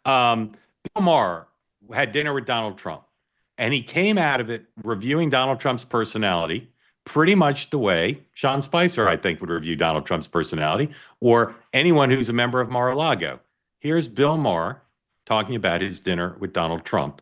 Bill Maher had dinner with Donald Trump, and he came out of it reviewing Donald Trump's personality pretty much the way Sean Spicer, I think, would review Donald Trump's personality, or anyone who's a member of Mar-a-Lago. Here's Bill Maher talking about his dinner with Donald Trump.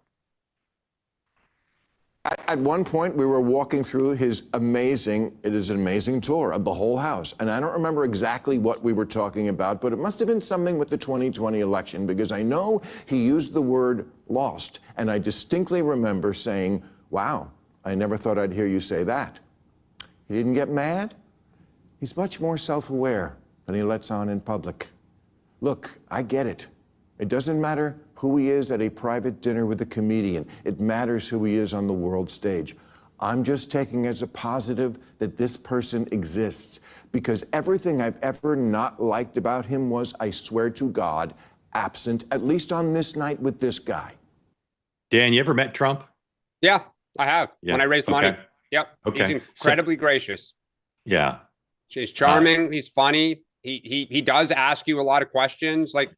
At one point, we were walking through his it is an amazing tour of the whole house. And I don't remember exactly what we were talking about, but it must have been something with the 2020 election, because I know he used the word lost. And I distinctly remember saying, wow, I never thought I'd hear you say that. He didn't get mad. He's much more self-aware than he lets on in public. Look, I get it. It doesn't matter who he is at a private dinner with a comedian. It matters who he is on the world stage. I'm just taking as a positive that this person exists, because everything I've ever not liked about him was, I swear to God, absent, at least on this night with this guy. Dan, you ever met Trump? Yeah, I have. Yeah. When I raised money. Yep. Okay. He's incredibly gracious. Yeah. He's charming. He's funny. He does ask you a lot of questions. Like,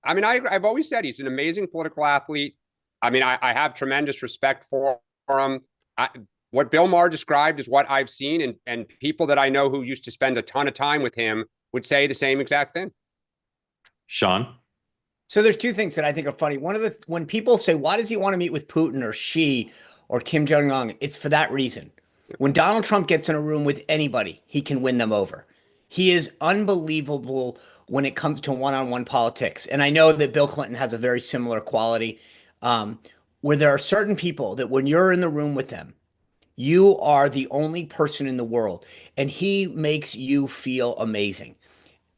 I mean, I've always said he's an amazing political athlete. I mean, I have tremendous respect for him. What Bill Maher described is what I've seen, and people that I know who used to spend a ton of time with him would say the same exact thing. Sean? So there's two things that I think are funny. When people say, why does he want to meet with Putin or Xi or Kim Jong-un? It's for that reason. When Donald Trump gets in a room with anybody, he can win them over. He is unbelievable when it comes to one-on-one politics. And I know that Bill Clinton has a very similar quality, where there are certain people that when you're in the room with them, you are the only person in the world, and he makes you feel amazing.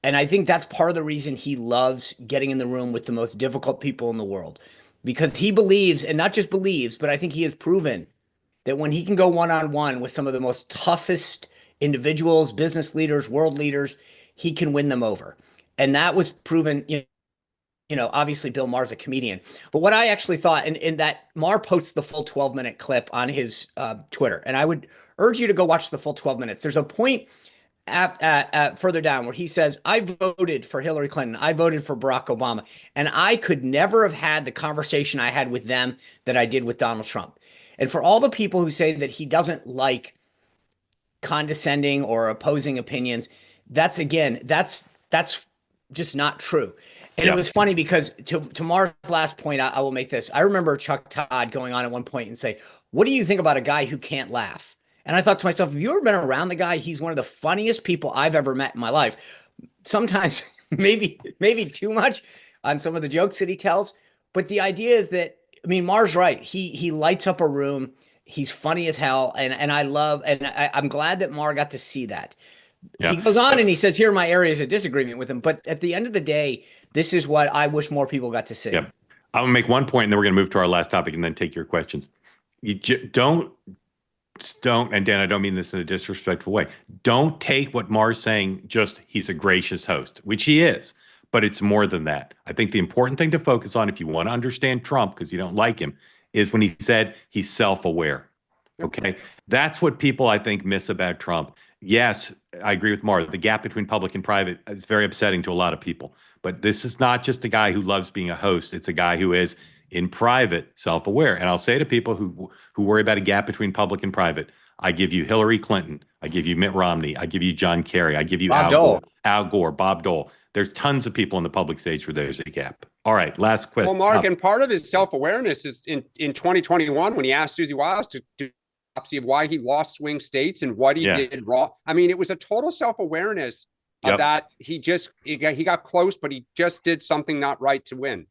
And I think that's part of the reason he loves getting in the room with the most difficult people in the world, because he believes, and not just believes, but I think he has proven that when he can go one-on-one with some of the most toughest individuals, business leaders, world leaders, he can win them over. And that was proven, obviously Bill Maher's a comedian. But what I actually thought, and that Maher posts the full 12-minute clip on his Twitter, and I would urge you to go watch the full 12 minutes. There's a point further down where he says, I voted for Hillary Clinton. I voted for Barack Obama. And I could never have had the conversation I had with them that I did with Donald Trump. And for all the people who say that he doesn't like condescending or opposing opinions, that's just not true. And It was funny because to Maher's last point, I will make this. I remember Chuck Todd going on at one point and say, what do you think about a guy who can't laugh? And I thought to myself, have you ever been around the guy? He's one of the funniest people I've ever met in my life. Sometimes maybe too much on some of the jokes that he tells. But the idea is that, I mean, Maher's right. He lights up a room. He's funny as hell. And I'm glad that Maher got to see that. Yeah. He goes on and he says, here are my areas of disagreement with him. But at the end of the day, this is what I wish more people got to see. Yeah. I'm going to make one point, and then we're going to move to our last topic and then take your questions. You don't, and Dan, I don't mean this in a disrespectful way. Don't take what Maher's saying just he's a gracious host, which he is, but it's more than that. I think the important thing to focus on, if you want to understand Trump, because you don't like him, is when he said he's self-aware. Okay. That's what people, I think, miss about Trump. Yes, I agree with Maher. The gap between public and private is very upsetting to a lot of people. But this is not just a guy who loves being a host. It's a guy who is, in private, self-aware. And I'll say to people who worry about a gap between public and private, I give you Hillary Clinton. I give you Mitt Romney. I give you John Kerry. I give you Al Gore, Bob Dole. There's tons of people on the public stage where there's a gap. All right, last question. Well, Mark, and part of his self-awareness is in 2021 when he asked Susie Wiles to do of why he lost swing states and what he did wrong. I mean, it was a total self-awareness of that. He got close, but he just did something not right to win.